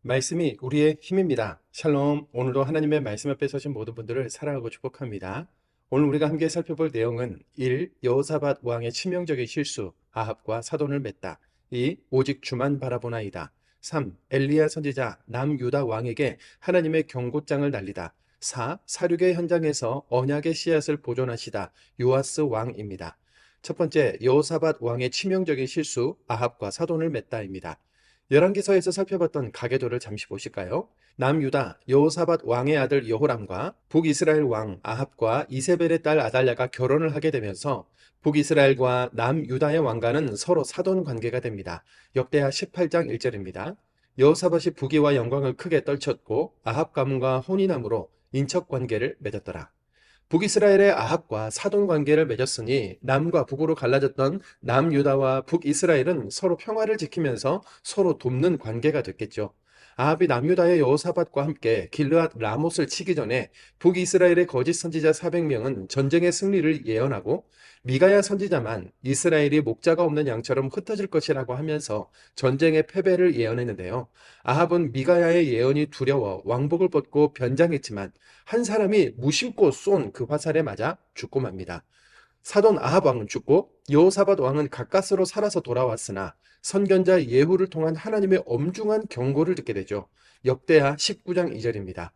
말씀이 우리의 힘입니다. 샬롬. 오늘도 하나님의 말씀 앞에 서신 모든 분들을 사랑하고 축복합니다. 오늘 우리가 함께 살펴볼 내용은 1. 여호사밧 왕의 치명적인 실수, 아합과 사돈을 맺다. 2. 오직 주만 바라보나이다. 3. 엘리야 선지자 남유다 왕에게 하나님의 경고장을 날리다. 4. 사륙의 현장에서 언약의 씨앗을 보존하시다. 요아스 왕입니다. 첫 번째, 여호사밧 왕의 치명적인 실수, 아합과 사돈을 맺다입니다. 열왕기서에서 살펴봤던 가계도를 잠시 보실까요? 남유다 여호사밧 왕의 아들 여호람과 북이스라엘 왕 아합과 이세벨의 딸 아달랴가 결혼을 하게 되면서 북이스라엘과 남유다의 왕과는 서로 사돈 관계가 됩니다. 역대하 18장 1절입니다. 여호사밧이 부귀와 영광을 크게 떨쳤고 아합 가문과 혼인함으로 인척 관계를 맺었더라. 북이스라엘의 아합과 사돈 관계를 맺었으니 남과 북으로 갈라졌던 남유다와 북이스라엘은 서로 평화를 지키면서 서로 돕는 관계가 됐겠죠. 아합이 남유다의 여호사밧과 함께 길르앗 라못을 치기 전에 북이스라엘의 거짓 선지자 400명은 전쟁의 승리를 예언하고 미가야 선지자만 이스라엘이 목자가 없는 양처럼 흩어질 것이라고 하면서 전쟁의 패배를 예언했는데요. 아합은 미가야의 예언이 두려워 왕복을 벗고 변장했지만 한 사람이 무심코 쏜 그 화살에 맞아 죽고 맙니다. 사돈 아합 왕은 죽고 여호사밧 왕은 가까스로 살아서 돌아왔으나 선견자 예후를 통한 하나님의 엄중한 경고를 듣게 되죠. 역대하 19장 2절입니다.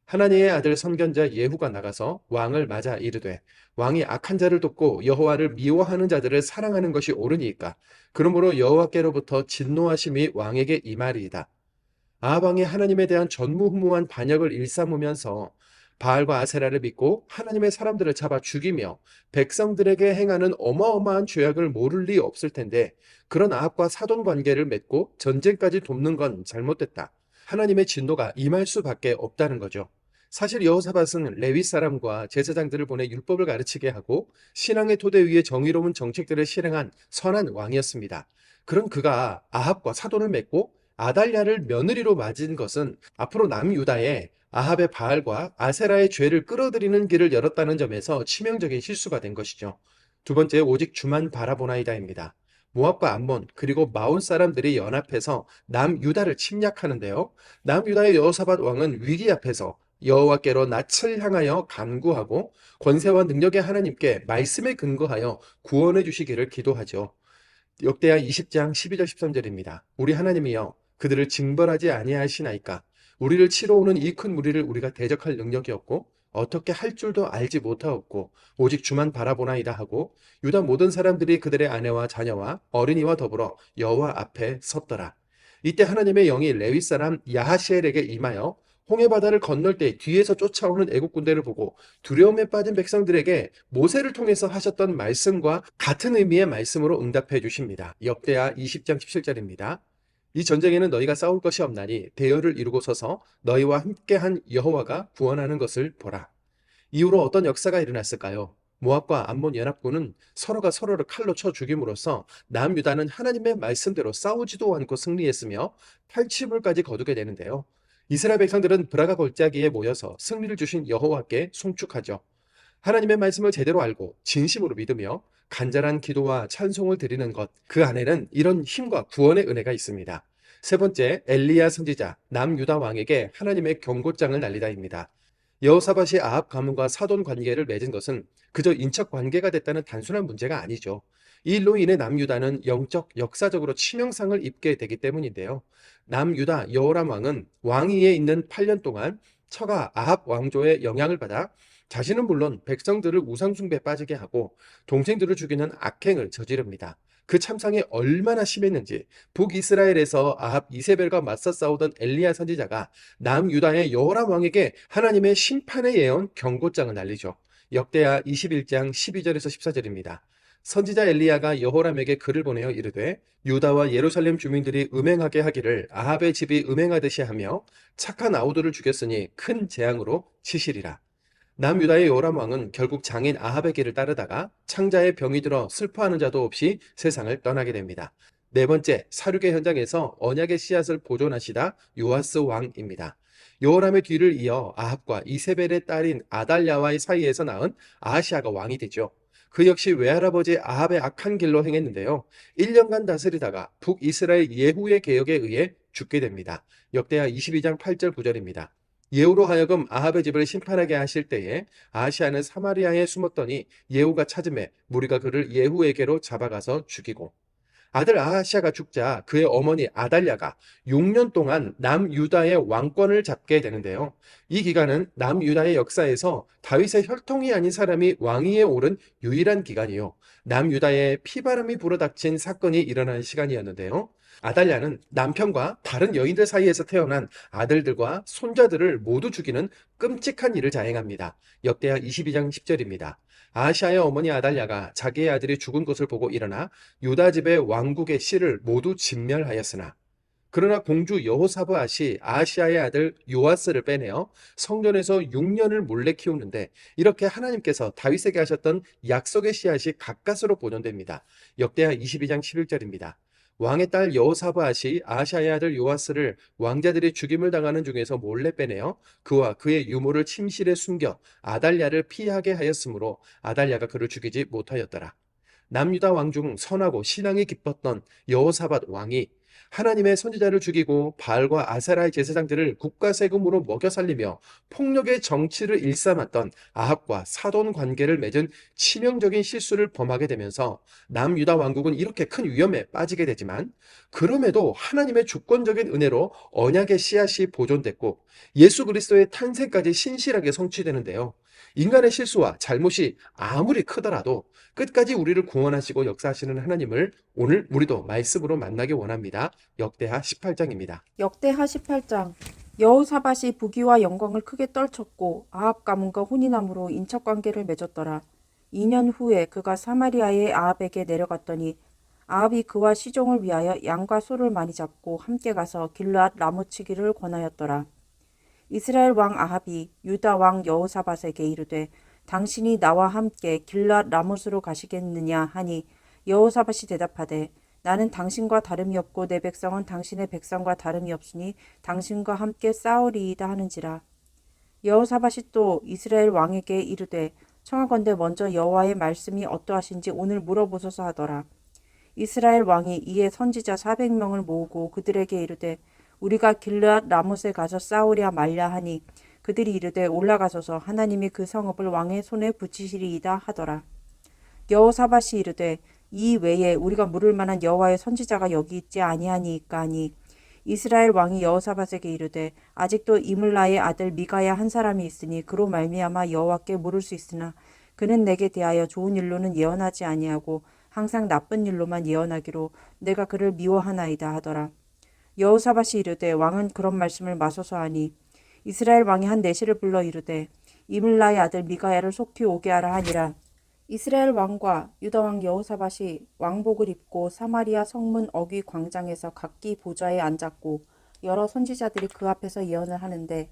하나님의 아들 선견자 예후가 나가서 왕을 맞아 이르되 왕이 악한 자를 돕고 여호와를 미워하는 자들을 사랑하는 것이 옳으니까 그러므로 여호와께로부터 진노하심이 왕에게 임하리이다. 아합 왕이 하나님에 대한 전무후무한 반역을 일삼으면서 바알과 아세라를 믿고 하나님의 사람들을 잡아 죽이며 백성들에게 행하는 어마어마한 죄악을 모를 리 없을 텐데 그런 아합과 사돈 관계를 맺고 전쟁까지 돕는 건 잘못됐다. 하나님의 진노가 임할 수밖에 없다는 거죠. 사실 여호사밧은 레위 사람과 제사장들을 보내 율법을 가르치게 하고 신앙의 토대 위에 정의로운 정책들을 실행한 선한 왕이었습니다. 그런 그가 아합과 사돈을 맺고 아달랴를 며느리로 맞은 것은 앞으로 남유다에 아합의 바알과 아세라의 죄를 끌어들이는 길을 열었다는 점에서 치명적인 실수가 된 것이죠. 두 번째, 오직 주만 바라보나이다입니다. 모압과 암몬 그리고 마온 사람들이 연합해서 남유다를 침략하는데요. 남유다의 여호사밧 왕은 위기 앞에서 여호와께로 낯을 향하여 간구하고 권세와 능력의 하나님께 말씀에 근거하여 구원해 주시기를 기도하죠. 역대하 20장 12절 13절입니다. 우리 하나님이여 그들을 징벌하지 아니하시나이까 우리를 치러 오는 이 큰 무리를 우리가 대적할 능력이 없고 어떻게 할 줄도 알지 못하옵고 오직 주만 바라보나이다 하고 유다 모든 사람들이 그들의 아내와 자녀와 어린이와 더불어 여호와 앞에 섰더라. 이때 하나님의 영이 레위 사람 야하시엘에게 임하여 홍해 바다를 건널 때 뒤에서 쫓아오는 애국 군대를 보고 두려움에 빠진 백성들에게 모세를 통해서 하셨던 말씀과 같은 의미의 말씀으로 응답해 주십니다. 역대하 20장 17절입니다. 이 전쟁에는 너희가 싸울 것이 없나니 대열을 이루고 서서 너희와 함께한 여호와가 구원하는 것을 보라. 이후로 어떤 역사가 일어났을까요? 모압과 암몬 연합군은 서로가 서로를 칼로 쳐 죽임으로써 남유다는 하나님의 말씀대로 싸우지도 않고 승리했으며 8치불까지 거두게 되는데요. 이스라엘 백성들은 브라가 골짜기에 모여서 승리를 주신 여호와께 송축하죠. 하나님의 말씀을 제대로 알고 진심으로 믿으며 간절한 기도와 찬송을 드리는 것, 그 안에는 이런 힘과 구원의 은혜가 있습니다. 세 번째, 엘리야 선지자 남유다 왕에게 하나님의 경고장을 날리다입니다. 여호사밧이 아합 가문과 사돈 관계를 맺은 것은 그저 인척 관계가 됐다는 단순한 문제가 아니죠. 이 일로 인해 남유다는 영적, 역사적으로 치명상을 입게 되기 때문인데요. 남유다 여호람 왕은 왕위에 있는 8년 동안 처가 아합 왕조의 영향을 받아 자신은 물론 백성들을 우상숭배에 빠지게 하고 동생들을 죽이는 악행을 저지릅니다. 그 참상이 얼마나 심했는지 북이스라엘에서 아합 이세벨과 맞서 싸우던 엘리야 선지자가 남유다의 여호람 왕에게 하나님의 심판의 예언 경고장을 날리죠. 역대하 21장 12절에서 14절입니다. 선지자 엘리야가 여호람에게 글을 보내어 이르되 유다와 예루살렘 주민들이 음행하게 하기를 아합의 집이 음행하듯이 하며 착한 아우들을 죽였으니 큰 재앙으로 치시리라. 남유다의 요람 왕은 결국 장인 아합의 길을 따르다가 창자에 병이 들어 슬퍼하는 자도 없이 세상을 떠나게 됩니다. 네 번째, 사륙의 현장에서 언약의 씨앗을 보존하시다 요아스 왕입니다. 요람의 뒤를 이어 아합과 이세벨의 딸인 아달랴와의 사이에서 낳은 아하시아가 왕이 되죠. 그 역시 외할아버지 아합의 악한 길로 행했는데요. 1년간 다스리다가 북이스라엘 예후의 개혁에 의해 죽게 됩니다. 역대하 22장 8절 9절입니다. 예후로 하여금 아합의 집을 심판하게 하실 때에 아하시아는 사마리아에 숨었더니 예후가 찾음에 무리가 그를 예후에게로 잡아가서 죽이고, 아들 아하시아가 죽자 그의 어머니 아달랴가 6년 동안 남유다의 왕권을 잡게 되는데요. 이 기간은 남유다의 역사에서 다윗의 혈통이 아닌 사람이 왕위에 오른 유일한 기간이요. 남유다에 피바람이 불어닥친 사건이 일어난 시간이었는데요. 아달랴는 남편과 다른 여인들 사이에서 태어난 아들들과 손자들을 모두 죽이는 끔찍한 일을 자행합니다. 역대하 22장 10절입니다. 아하시아의 어머니 아달랴가 자기의 아들이 죽은 것을 보고 일어나 유다 집의 왕국의 씨를 모두 진멸하였으나, 그러나 공주 여호사밧이 아하시아의 아들 요아스를 빼내어 성전에서 6년을 몰래 키우는데, 이렇게 하나님께서 다윗에게 하셨던 약속의 씨앗이 가까스로 보존됩니다. 역대하 22장 11절입니다. 왕의 딸 여호사밧이 아하시아의 아들 요아스를 왕자들이 죽임을 당하는 중에서 몰래 빼내어 그와 그의 유모를 침실에 숨겨 아달랴를 피하게 하였으므로 아달랴가 그를 죽이지 못하였더라. 남유다 왕 중 선하고 신앙이 깊었던 여호사밧 왕이 하나님의 선지자를 죽이고 바알과 아세라의 제사장들을 국가 세금으로 먹여 살리며 폭력의 정치를 일삼았던 아합과 사돈 관계를 맺은 치명적인 실수를 범하게 되면서 남유다 왕국은 이렇게 큰 위험에 빠지게 되지만, 그럼에도 하나님의 주권적인 은혜로 언약의 씨앗이 보존됐고 예수 그리스도의 탄생까지 신실하게 성취되는데요. 인간의 실수와 잘못이 아무리 크더라도 끝까지 우리를 구원하시고 역사하시는 하나님을 오늘 우리도 말씀으로 만나기 원합니다. 역대하 18장입니다. 역대하 18장. 여호사밧이 부귀와 영광을 크게 떨쳤고 아합 가문과 혼인함으로 인척관계를 맺었더라. 2년 후에 그가 사마리아의 아합에게 내려갔더니 아합이 그와 시종을 위하여 양과 소를 많이 잡고 함께 가서 길르앗 라모치기를 권하였더라. 이스라엘 왕 아합이 유다 왕 여호사밧에게 이르되 당신이 나와 함께 길르앗 라못으로 가시겠느냐 하니, 여호사밧이 대답하되 나는 당신과 다름이 없고 내 백성은 당신의 백성과 다름이 없으니 당신과 함께 싸우리이다 하는지라. 여호사밧이 또 이스라엘 왕에게 이르되 청하건대 먼저 여호와의 말씀이 어떠하신지 오늘 물어보소서 하더라. 이스라엘 왕이 이에 선지자 400명을 모으고 그들에게 이르되 우리가 길르앗 라못에 가서 싸우랴 말랴 하니, 그들이 이르되 올라가소서 하나님이 그 성읍을 왕의 손에 붙이시리이다 하더라. 여호사밧이 이르되 이 외에 우리가 물을 만한 여호와의 선지자가 여기 있지 아니하니까 하니, 이스라엘 왕이 여호사밧에게 이르되 아직도 이물라의 아들 미가야 한 사람이 있으니 그로 말미암아 여호와께 물을 수 있으나 그는 내게 대하여 좋은 일로는 예언하지 아니하고 항상 나쁜 일로만 예언하기로 내가 그를 미워하나이다 하더라. 여호사밧이 이르되 왕은 그런 말씀을 마소서 하니, 이스라엘 왕이 한 내시를 불러 이르되 이물라의 아들 미가야를 속히 오게 하라 하니라. 이스라엘 왕과 유다 왕 여호사밧이 왕복을 입고 사마리아 성문 어귀 광장에서 각기 보좌에 앉았고 여러 선지자들이 그 앞에서 예언을 하는데,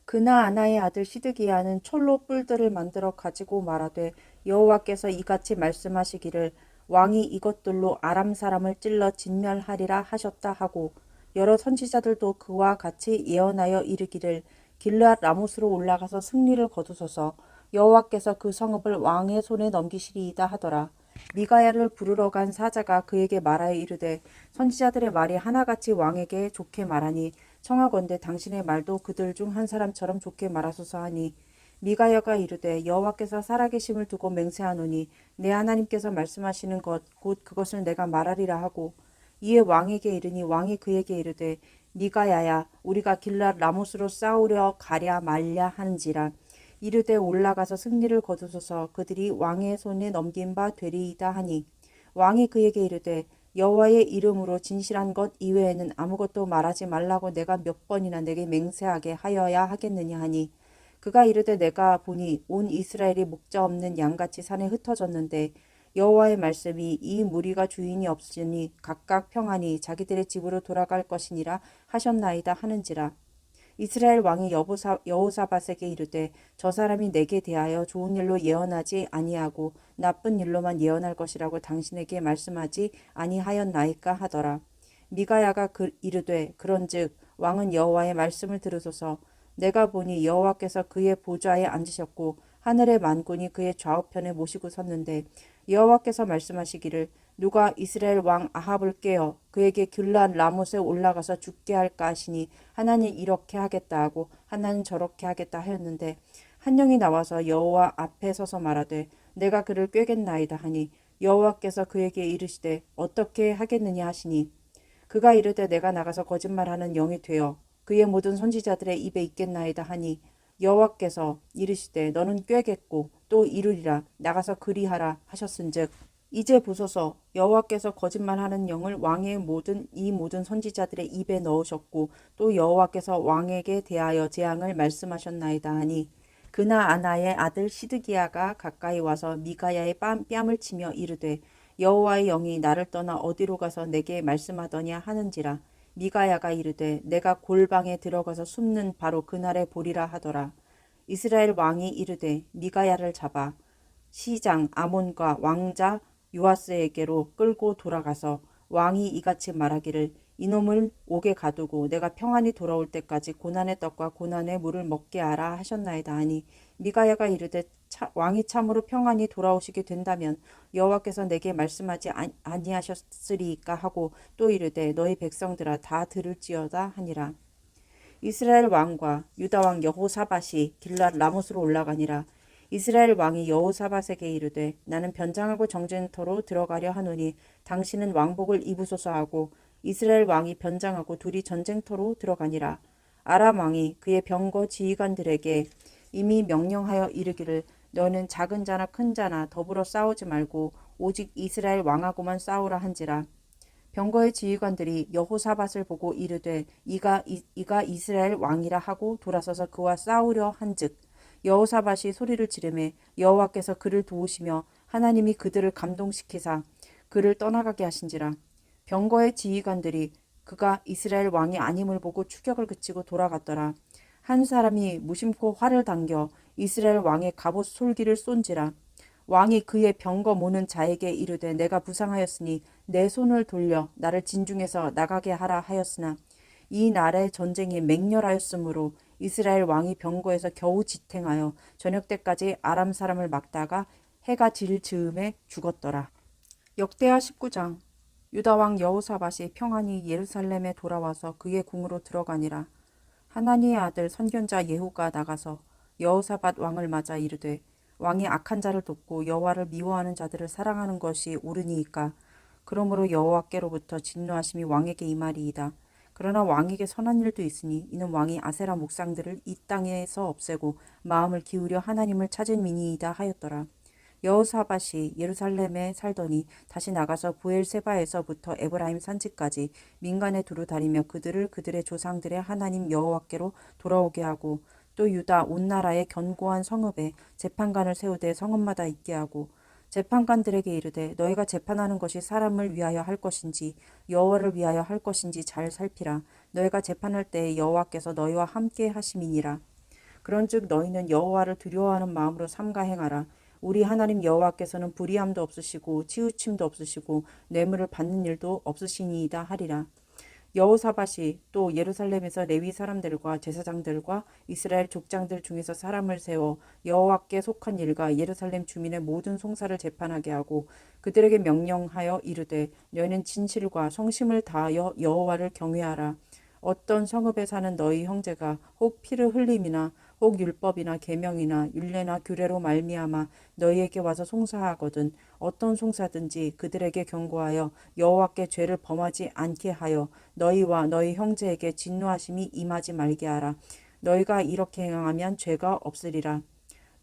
그나아나의 아들 시드기야는 철로 뿔들을 만들어 가지고 말하되 여호와께서 이같이 말씀하시기를 왕이 이것들로 아람 사람을 찔러 진멸하리라 하셨다 하고, 여러 선지자들도 그와 같이 예언하여 이르기를 길르앗 라못으로 올라가서 승리를 거두소서 여호와께서 그 성읍을 왕의 손에 넘기시리이다 하더라. 미가야를 부르러 간 사자가 그에게 말하여 이르되 선지자들의 말이 하나같이 왕에게 좋게 말하니 청하건대 당신의 말도 그들 중 한 사람처럼 좋게 말하소서 하니, 미가야가 이르되 여호와께서 살아계심을 두고 맹세하노니 내 하나님께서 말씀하시는 것 곧 그것을 내가 말하리라 하고, 이에 왕에게 이르니 왕이 그에게 이르되 미가야야 우리가 길르앗 라못으로 싸우려 가랴 말랴 하는지라. 이르되 올라가서 승리를 거두소서 그들이 왕의 손에 넘긴 바 되리이다 하니, 왕이 그에게 이르되 여호와의 이름으로 진실한 것 이외에는 아무것도 말하지 말라고 내가 몇 번이나 내게 맹세하게 하여야 하겠느냐 하니, 그가 이르되 내가 보니 온 이스라엘이 목자 없는 양같이 산에 흩어졌는데 여호와의 말씀이 이 무리가 주인이 없으니 각각 평안히 자기들의 집으로 돌아갈 것이니라 하셨나이다 하는지라. 이스라엘 왕이 여호사밧에게 이르되 저 사람이 내게 대하여 좋은 일로 예언하지 아니하고 나쁜 일로만 예언할 것이라고 당신에게 말씀하지 아니하였나이까 하더라. 미가야가 이르되 그런즉 왕은 여호와의 말씀을 들으소서. 내가 보니 여호와께서 그의 보좌에 앉으셨고 하늘의 만군이 그의 좌우편에 모시고 섰는데, 여호와께서 말씀하시기를 누가 이스라엘 왕 아합을 깨어 그에게 길앗 라못에 올라가서 죽게 할까 하시니 하나는 이렇게 하겠다 하고 하나는 저렇게 하겠다 하였는데 한 영이 나와서 여호와 앞에 서서 말하되 내가 그를 꾀겠나이다 하니 여호와께서 그에게 이르시되 어떻게 하겠느냐 하시니 그가 이르되 내가 나가서 거짓말하는 영이 되어 그의 모든 선지자들의 입에 있겠나이다 하니 여호와께서 이르시되 너는 꾀겠고 또 이르리라 나가서 그리하라 하셨은즉 이제 보소서 여호와께서 거짓말하는 영을 왕의 모든 선지자들의 입에 넣으셨고 또 여호와께서 왕에게 대하여 재앙을 말씀하셨나이다 하니 그나아나의 아들 시드기야가 가까이 와서 미가야의 뺨을 치며 이르되 여호와의 영이 나를 떠나 어디로 가서 내게 말씀하더냐 하는지라 미가야가 이르되 내가 골방에 들어가서 숨는 바로 그날에 보리라 하더라. 이스라엘 왕이 이르되 미가야를 잡아 시장 아몬과 왕자 요아스에게로 끌고 돌아가서 왕이 이같이 말하기를 이놈을 옥에 가두고 내가 평안히 돌아올 때까지 고난의 떡과 고난의 물을 먹게 하라 하셨나이다 하니 미가야가 이르되 왕이 참으로 평안히 돌아오시게 된다면 여호와께서 내게 말씀하지 아니하셨으리이까 하고 또 이르되 너희 백성들아 다 들을지어다 하니라. 이스라엘 왕과 유다 왕 여호사밧이 길랏 라못으로 올라가니라. 이스라엘 왕이 여호사밧에게 이르되 나는 변장하고 정쟁터로 들어가려 하노니 당신은 왕복을 입으소서 하고 이스라엘 왕이 변장하고 둘이 전쟁터로 들어가니라. 아람 왕이 그의 병거 지휘관들에게 이미 명령하여 이르기를 너는 작은 자나 큰 자나 더불어 싸우지 말고 오직 이스라엘 왕하고만 싸우라 한지라. 병거의 지휘관들이 여호사밧을 보고 이르되 이가 이스라엘 왕이라 하고 돌아서서 그와 싸우려 한즉 여호사밧이 소리를 지르매 여호와께서 그를 도우시며 하나님이 그들을 감동시키사 그를 떠나가게 하신지라. 병거의 지휘관들이 그가 이스라엘 왕이 아님을 보고 추격을 그치고 돌아갔더라. 한 사람이 무심코 활을 당겨 이스라엘 왕의 갑옷 솔기를 쏜지라. 왕이 그의 병거 모는 자에게 이르되 내가 부상하였으니 내 손을 돌려 나를 진중에서 나가게 하라 하였으나 이 날의 전쟁이 맹렬하였으므로 이스라엘 왕이 병거에서 겨우 지탱하여 저녁 때까지 아람 사람을 막다가 해가 질 즈음에 죽었더라. 역대하 19장. 유다 왕 여호사밧이 평안히 예루살렘에 돌아와서 그의 궁으로 들어가니라. 하나니의 아들 선견자 예후가 나가서 여호사밧 왕을 맞아 이르되 왕이 악한 자를 돕고 여호와를 미워하는 자들을 사랑하는 것이 옳으니이까. 그러므로 여호와께로부터 진노하심이 왕에게 임하리이다. 그러나 왕에게 선한 일도 있으니 이는 왕이 아세라 목상들을 이 땅에서 없애고 마음을 기울여 하나님을 찾은 민이이다 하였더라. 여호사밧이 예루살렘에 살더니 다시 나가서 부엘세바에서부터 에브라임 산지까지 민간에 두루 다니며 그들의 조상들의 하나님 여호와께로 돌아오게 하고 또 유다 온 나라의 견고한 성읍에 재판관을 세우되 성읍마다 있게 하고 재판관들에게 이르되 너희가 재판하는 것이 사람을 위하여 할 것인지 여호와를 위하여 할 것인지 잘 살피라. 너희가 재판할 때에 여호와께서 너희와 함께 하심이니라. 그런즉 너희는 여호와를 두려워하는 마음으로 삼가 행하라. 우리 하나님 여호와께서는 불의함도 없으시고 치우침도 없으시고 뇌물을 받는 일도 없으시니이다 하리라. 여호사밧이 또 예루살렘에서 레위 사람들과 제사장들과 이스라엘 족장들 중에서 사람을 세워 여호와께 속한 일과 예루살렘 주민의 모든 송사를 재판하게 하고 그들에게 명령하여 이르되 너희는 진실과 성심을 다하여 여호와를 경외하라. 어떤 성읍에 사는 너희 형제가 혹 피를 흘림이나 혹 율법이나 계명이나 율례나 규례로 말미암아 너희에게 와서 송사하거든 어떤 송사든지 그들에게 경고하여 여호와께 죄를 범하지 않게 하여 너희와 너희 형제에게 진노하심이 임하지 말게 하라. 너희가 이렇게 행하면 죄가 없으리라.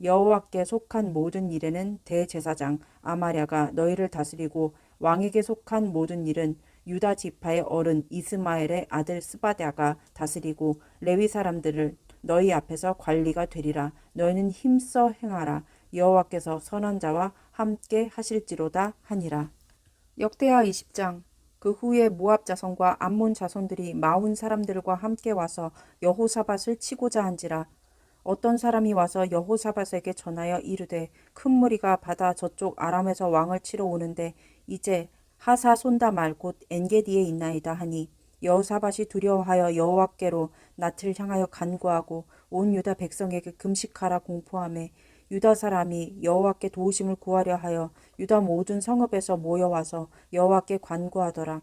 여호와께 속한 모든 일에는 대제사장 아마랴가 너희를 다스리고 왕에게 속한 모든 일은 유다 지파의 어른 이스마엘의 아들 스바랴가 다스리고 레위 사람들을 너희 앞에서 관리가 되리라. 너희는 힘써 행하라. 여호와께서 선한 자와 함께 하실지로다 하니라. 역대하 20장. 그 후에 모압 자손과 암몬 자손들이 마온 사람들과 함께 와서 여호사밧을 치고자 한지라. 어떤 사람이 와서 여호사밧에게 전하여 이르되 큰 무리가 바다 저쪽 아람에서 왕을 치러 오는데 이제 하사손다말 곧 엔게디에 있나이다 하니 여호사밧이 두려워하여 여호와께로 낯을 향하여 간구하고 온 유다 백성에게 금식하라 공포하매 유다 사람이 여호와께 도우심을 구하려 하여 유다 모든 성읍에서 모여와서 여호와께 간구하더라.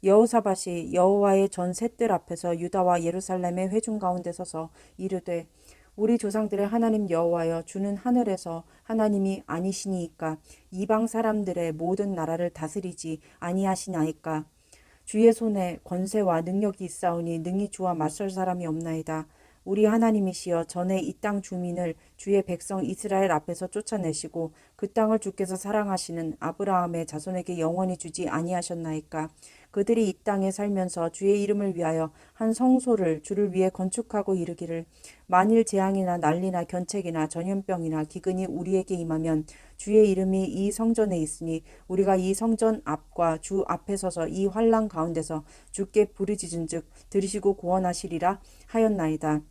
여호사밧이 여호와의 전 셋들 앞에서 유다와 예루살렘의 회중 가운데 서서 이르되 우리 조상들의 하나님 여호와여, 주는 하늘에서 하나님이 아니시니이까 이방 사람들의 모든 나라를 다스리지 아니하시나이까. 주의 손에 권세와 능력이 있사오니 능히 주와 맞설 사람이 없나이다. 우리 하나님이시여, 전에 이 땅 주민을 주의 백성 이스라엘 앞에서 쫓아내시고 그 땅을 주께서 사랑하시는 아브라함의 자손에게 영원히 주지 아니하셨나이까. 그들이 이 땅에 살면서 주의 이름을 위하여 한 성소를 주를 위해 건축하고 이르기를, 만일 재앙이나 난리나 견책이나 전염병이나 기근이 우리에게 임하면 주의 이름이 이 성전에 있으니 우리가 이 성전 앞과 주 앞에 서서 이 환난 가운데서 주께 부르짖은즉 들으시고 구원하시리라 하였나이다.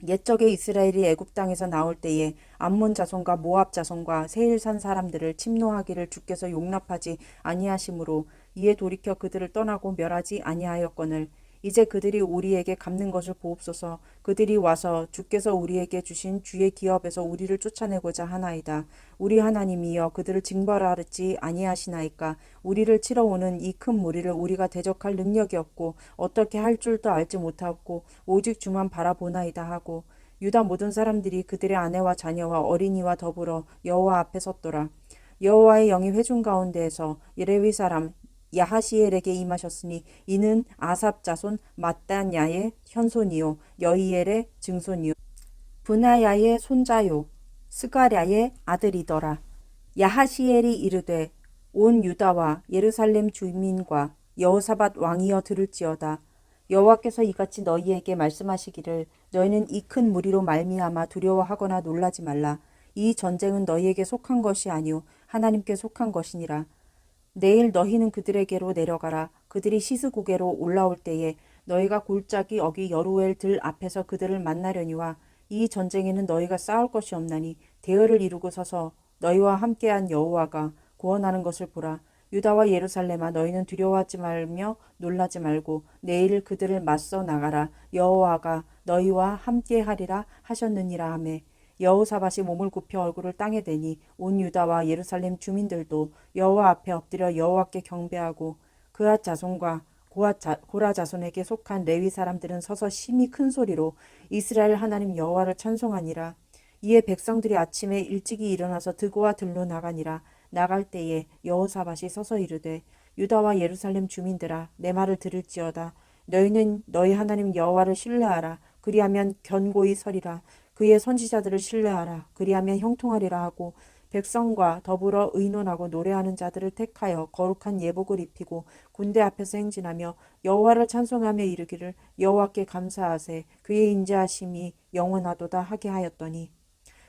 옛적에 이스라엘이 애굽 땅에서 나올 때에 암몬 자손과 모압 자손과 세일산 사람들을 침노하기를 주께서 용납하지 아니하심으로 이에 돌이켜 그들을 떠나고 멸하지 아니하였거늘 이제 그들이 우리에게 갚는 것을 보옵소서. 그들이 와서 주께서 우리에게 주신 주의 기업에서 우리를 쫓아내고자 하나이다. 우리 하나님이여, 그들을 징벌하지 아니하시나이까. 우리를 치러 오는 이 큰 무리를 우리가 대적할 능력이 없고 어떻게 할 줄도 알지 못하고 오직 주만 바라보나이다 하고, 유다 모든 사람들이 그들의 아내와 자녀와 어린이와 더불어 여호와 앞에 섰더라. 여호와의 영이 회중 가운데에서 레위 사람 야하시엘에게 임하셨으니 이는 아삽 자손 mat단야의 현손이요 여이엘의 증손이요 브나야의 손자요 스가랴의 아들이더라. 야하시엘이 이르되 온 유다와 예루살렘 주민과 여호사밧 왕이여 들을지어다. 여호와께서 이같이 너희에게 말씀하시기를, 너희는 이 큰 무리로 말미암아 두려워하거나 놀라지 말라. 이 전쟁은 너희에게 속한 것이 아니요 하나님께 속한 것이니라. 내일 너희는 그들에게로 내려가라. 그들이 시스고개로 올라올 때에 너희가 골짜기 어기 여루엘 들 앞에서 그들을 만나려니와 이 전쟁에는 너희가 싸울 것이 없나니 대열을 이루고 서서 너희와 함께한 여호와가 구원하는 것을 보라. 유다와 예루살렘아, 너희는 두려워하지 말며 놀라지 말고 내일 그들을 맞서 나가라. 여호와가 너희와 함께하리라 하셨느니라 하매, 여호사밧이 몸을 굽혀 얼굴을 땅에 대니 온 유다와 예루살렘 주민들도 여호와 앞에 엎드려 여호와께 경배하고 그앗 자손과 고라 자손에게 속한 레위 사람들은 서서 심히 큰 소리로 이스라엘 하나님 여호와를 찬송하니라. 이에 백성들이 아침에 일찍이 일어나서 드고와 들로 나가니라. 나갈 때에 여호사밧이 서서 이르되, 유다와 예루살렘 주민들아, 내 말을 들을지어다. 너희는 너희 하나님 여호와를 신뢰하라. 그리하면 견고히 서리라. 그의 선지자들을 신뢰하라. 그리하면 형통하리라 하고, 백성과 더불어 의논하고 노래하는 자들을 택하여 거룩한 예복을 입히고 군대 앞에서 행진하며 여호와를 찬송하며 이르기를, 여호와께 감사하세. 그의 인자하심이 영원하도다 하게 하였더니,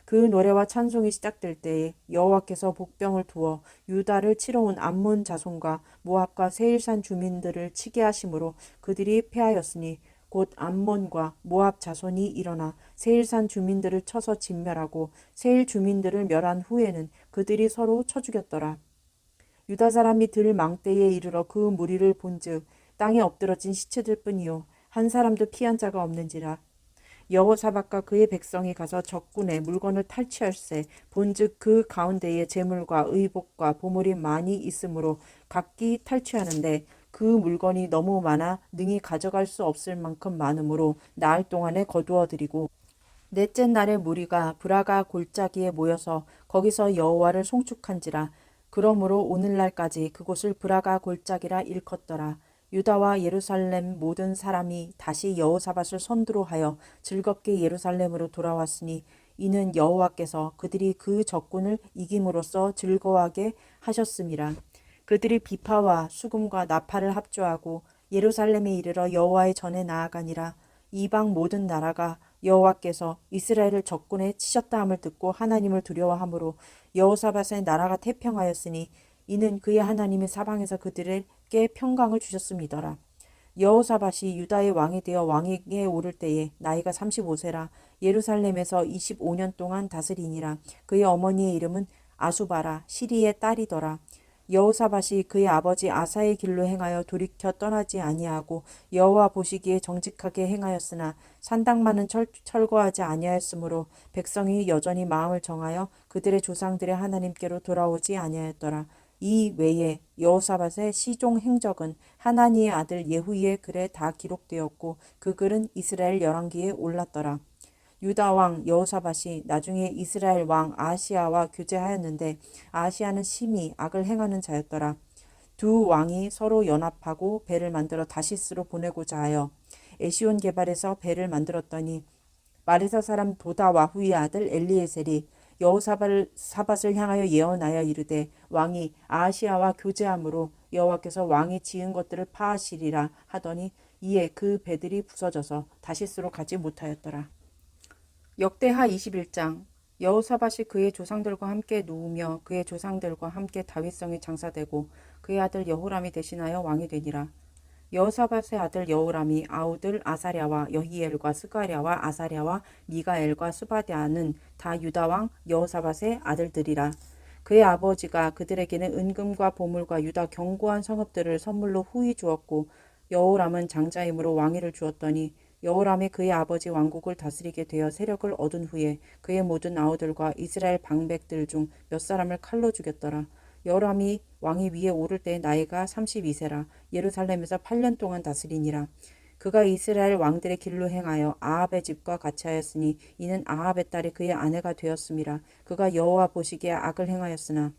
그 노래와 찬송이 시작될 때에 여호와께서 복병을 두어 유다를 치러 온 암몬 자손과 모압과 세일산 주민들을 치게 하심으로 그들이 패하였으니, 곧 암몬과 모압 자손이 일어나 세일산 주민들을 쳐서 진멸하고 세일 주민들을 멸한 후에는 그들이 서로 쳐 죽였더라. 유다 사람이 들 망때에 이르러 그 무리를 본즉 땅에 엎드러진 시체들 뿐이요 한 사람도 피한 자가 없는지라. 여호사밧과 그의 백성이 가서 적군의 물건을 탈취할세, 본즉 그 가운데에 재물과 의복과 보물이 많이 있으므로 각기 탈취하는데 그 물건이 너무 많아 능히 가져갈 수 없을 만큼 많으므로 나흘 동안에 거두어들이고, 넷째 날에 무리가 브라가 골짜기에 모여서 거기서 여호와를 송축한지라. 그러므로 오늘날까지 그곳을 브라가 골짜기라 일컫더라. 유다와 예루살렘 모든 사람이 다시 여호사밧을 선두로 하여 즐겁게 예루살렘으로 돌아왔으니, 이는 여호와께서 그들이 그 적군을 이김으로써 즐거워하게 하셨음이라. 그들이 비파와 수금과 나팔을 합주하고 예루살렘에 이르러 여호와의 전에 나아가니라. 이방 모든 나라가 여호와께서 이스라엘을 적군에 치셨다 함을 듣고 하나님을 두려워하므로 여호사밧의 나라가 태평하였으니, 이는 그의 하나님이 사방에서 그들에게 평강을 주셨음이더라. 여호사밧이 유다의 왕이 되어 왕위에 오를 때에 나이가 35세라. 예루살렘에서 25년 동안 다스리니라. 그의 어머니의 이름은 아수바라, 시리의 딸이더라. 여호사밧이 그의 아버지 아사의 길로 행하여 돌이켜 떠나지 아니하고 여호와 보시기에 정직하게 행하였으나 산당만은 철거하지 아니하였으므로 백성이 여전히 마음을 정하여 그들의 조상들의 하나님께로 돌아오지 아니하였더라. 이 외에 여호사밧의 시종 행적은 하나니의 아들 예후의 글에 다 기록되었고 그 글은 이스라엘 열왕기에 올랐더라. 유다 왕 여호사밧이 나중에 이스라엘 왕 아하시야와 교제하였는데 아하시야는 심히 악을 행하는 자였더라. 두 왕이 서로 연합하고 배를 만들어 다시스로 보내고자 하여 에시온 게발에서 배를 만들었더니 마레사 사람 도다 와후의 아들 엘리에셀이 여호사밧을 향하여 예언하여 이르되 왕이 아하시야와 교제함으로 여호와께서 왕이 지은 것들을 파하시리라 하더니 이에 그 배들이 부서져서 다시스로 가지 못하였더라. 역대하 21장. 여호사밧이 그의 조상들과 함께 누우며 그의 조상들과 함께 다윗성에 장사되고 그의 아들 여호람이 대신하여 왕이 되니라. 여호사밧의 아들 여호람이 아우들 아사랴와 여히엘과 스가랴와 아사랴와 미가엘과 스바랴는 다 유다 왕 여호사밧의 아들들이라. 그의 아버지가 그들에게는 은금과 보물과 유다 견고한 성읍들을 선물로 후히 주었고 여호람은 장자임으로 왕위를 주었더니 여호람이 그의 아버지 왕국을 다스리게 되어 세력을 얻은 후에 그의 모든 아우들과 이스라엘 방백들 중 몇 사람을 칼로 죽였더라. 여호람이 왕위 위에 오를 때의 나이가 32세라 예루살렘에서 8년 동안 다스리니라. 그가 이스라엘 왕들의 길로 행하여 아합의 집과 같이 하였으니 이는 아합의 딸이 그의 아내가 되었음이라. 그가 여호와 보시기에 악을 행하였으나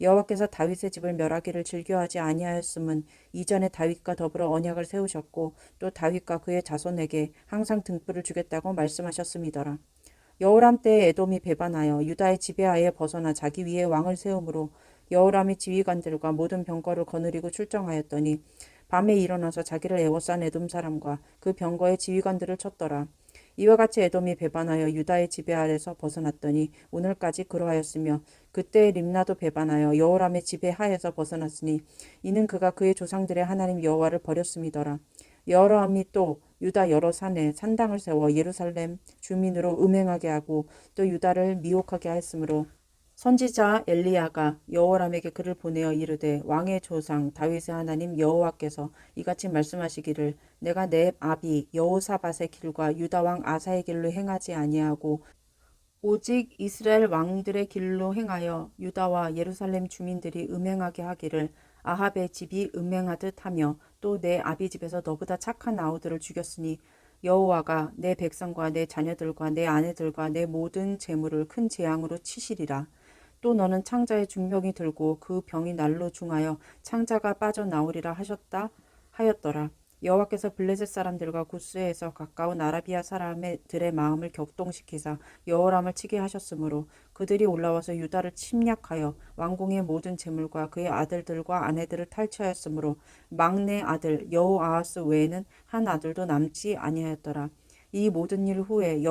여호와께서 다윗의 집을 멸하기를 즐겨하지 아니하였음은 이전에 다윗과 더불어 언약을 세우셨고 또 다윗과 그의 자손에게 항상 등불을 주겠다고 말씀하셨음이더라. 여호람 때에 에돔이 배반하여 유다의 지배하에 벗어나 자기 위에 왕을 세우므로 여호람이 지휘관들과 모든 병거를 거느리고 출정하였더니 밤에 일어나서 자기를 애워싼 에돔 사람과 그 병거의 지휘관들을 쳤더라. 이와 같이 에돔이 배반하여 유다의 지배 아래서 벗어났더니 오늘까지 그러하였으며 그때 림나도 배반하여 여호람의 지배 하에서 벗어났으니 이는 그가 그의 조상들의 하나님 여호와를 버렸음이더라. 여호람이 또 유다 여러 산에 산당을 세워 예루살렘 주민으로 음행하게 하고 또 유다를 미혹하게 하였으므로 선지자 엘리야가 여호람에게 글을 보내어 이르되 왕의 조상 다윗의 하나님 여호와께서 이같이 말씀하시기를 내가 내 아비 여호사밧의 길과 유다 왕 아사의 길로 행하지 아니하고 오직 이스라엘 왕들의 길로 행하여 유다와 예루살렘 주민들이 음행하게 하기를 아합의 집이 음행하듯 하며 또 내 아비 집에서 너보다 착한 아우들을 죽였으니 여호와가 내 백성과 내 자녀들과 내 아내들과 내 모든 재물을 큰 재앙으로 치시리라. 또 너는 창자의 중병이 들고 그 병이 날로 중하여 창자가 빠져나오리라 하였더라. 여호와께서 블레셋 사람들과 구스에서 가까운 아라비아 사람들의 마음을 격동시키사 여호람을 치게 하셨으므로 그들이 올라와서 유다를 침략하여 왕궁의 모든 재물과 그의 아들들과 아내들을 탈취하였으므로 막내 아들 여호아하스 외에는 한 아들도 남지 아니하였더라. 이 모든 일 후에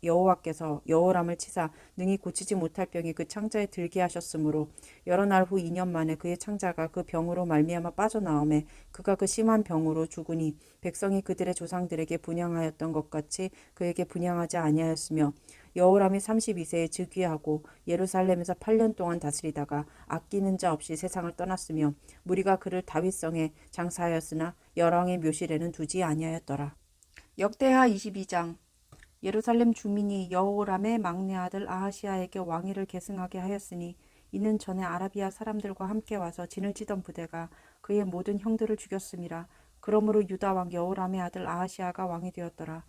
여호와께서 여호람을 치사 능히 고치지 못할 병이 그 창자에 들게 하셨으므로 여러 날 후 2년 만에 그의 창자가 그 병으로 말미암아 빠져나오매 그가 그 심한 병으로 죽으니 백성이 그들의 조상들에게 분향하였던 것 같이 그에게 분향하지 아니하였으며 여호람이 32세에 즉위하고 예루살렘에서 8년 동안 다스리다가 아끼는 자 없이 세상을 떠났으며 무리가 그를 다윗성에 장사하였으나 열왕의 묘실에는 두지 아니하였더라. 역대하 22장. 예루살렘 주민이 여호람의 막내 아들 아하시야에게 왕위를 계승하게 하였으니 이는 전에 아라비아 사람들과 함께 와서 진을 치던 부대가 그의 모든 형들을 죽였음이라. 그러므로 유다 왕 여호람의 아들 아하시야가 왕이 되었더라.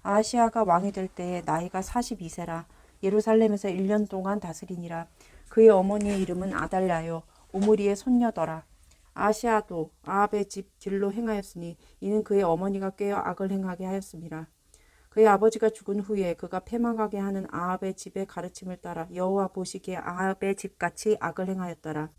아하시야가 왕이 될 때에 나이가 42세라 예루살렘에서 1년 동안 다스리니라. 그의 어머니의 이름은 아달랴요 오므리의 손녀더라. 아시아도 아합의 집 길로 행하였으니 이는 그의 어머니가 꾀어 악을 행하게 하였음이라. 그의 아버지가 죽은 후에 그가 패망하게 하는 아합의 집의 가르침을 따라 여호와 보시기에 아합의 집같이 악을 행하였더라.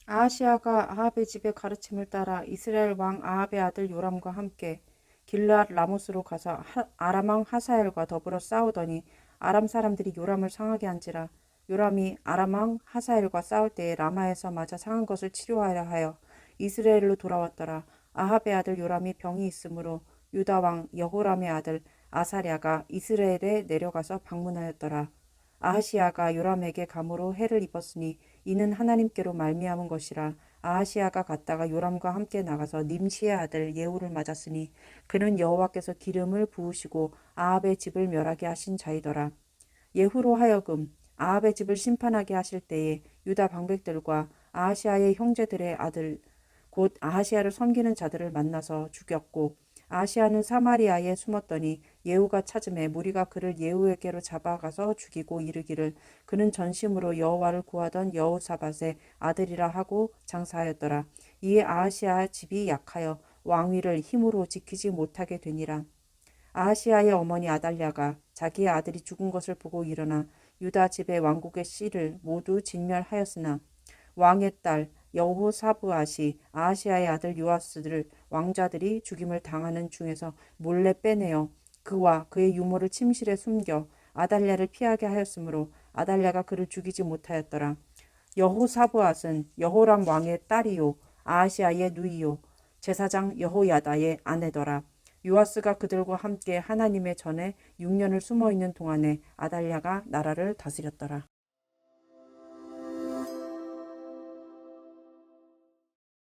아하시아가 아합의 집의 가르침을 따라 이스라엘 왕 아합의 아들 요람과 함께 길르앗 라모스로 가서 아람 왕 하사엘과 더불어 싸우더니 아람 사람들이 요람을 상하게 한지라. 요람이 아람 왕 하사엘과 싸울 때에 라마에서 맞아 상한 것을 치료하려 하여 이스라엘로 돌아왔더라. 아합의 아들 요람이 병이 있으므로 유다 왕 여호람의 아들 아사랴가 이스라엘에 내려가서 방문하였더라. 아하시야가 요람에게 감으로 해를 입었으니 이는 하나님께로 말미암은 것이라. 아하시아가 갔다가 요람과 함께 나가서 님시의 아들 예후를 맞았으니 그는 여호와께서 기름을 부으시고 아합의 집을 멸하게 하신 자이더라. 예후로 하여금 아합의 집을 심판하게 하실 때에 유다 방백들과 아하시아의 형제들의 아들 곧 아하시아를 섬기는 자들을 만나서 죽였고, 아하시아는 사마리아에 숨었더니 예후가 찾음에 무리가 그를 예후에게로 잡아가서 죽이고 이르기를 그는 전심으로 여호와를 구하던 여호사밧의 아들이라 하고 장사하였더라. 이에 아하시아 집이 약하여 왕위를 힘으로 지키지 못하게 되니라. 아하시아의 어머니 아달랴가 자기의 아들이 죽은 것을 보고 일어나 유다 집의 왕국의 씨를 모두 진멸하였으나 왕의 딸 여호사브앗이 아하시아의 아들 요아스를 왕자들이 죽임을 당하는 중에서 몰래 빼내어 그와 그의 유모를 침실에 숨겨 아달랴를 피하게 하였으므로 아달랴가 그를 죽이지 못하였더라. 여호사브앗은 여호람 왕의 딸이요 아하시아의 누이요 제사장 여호야다의 아내더라. 요아스가 그들과 함께 하나님의 전에 6년을 숨어 있는 동안에 아달랴가 나라를 다스렸더라.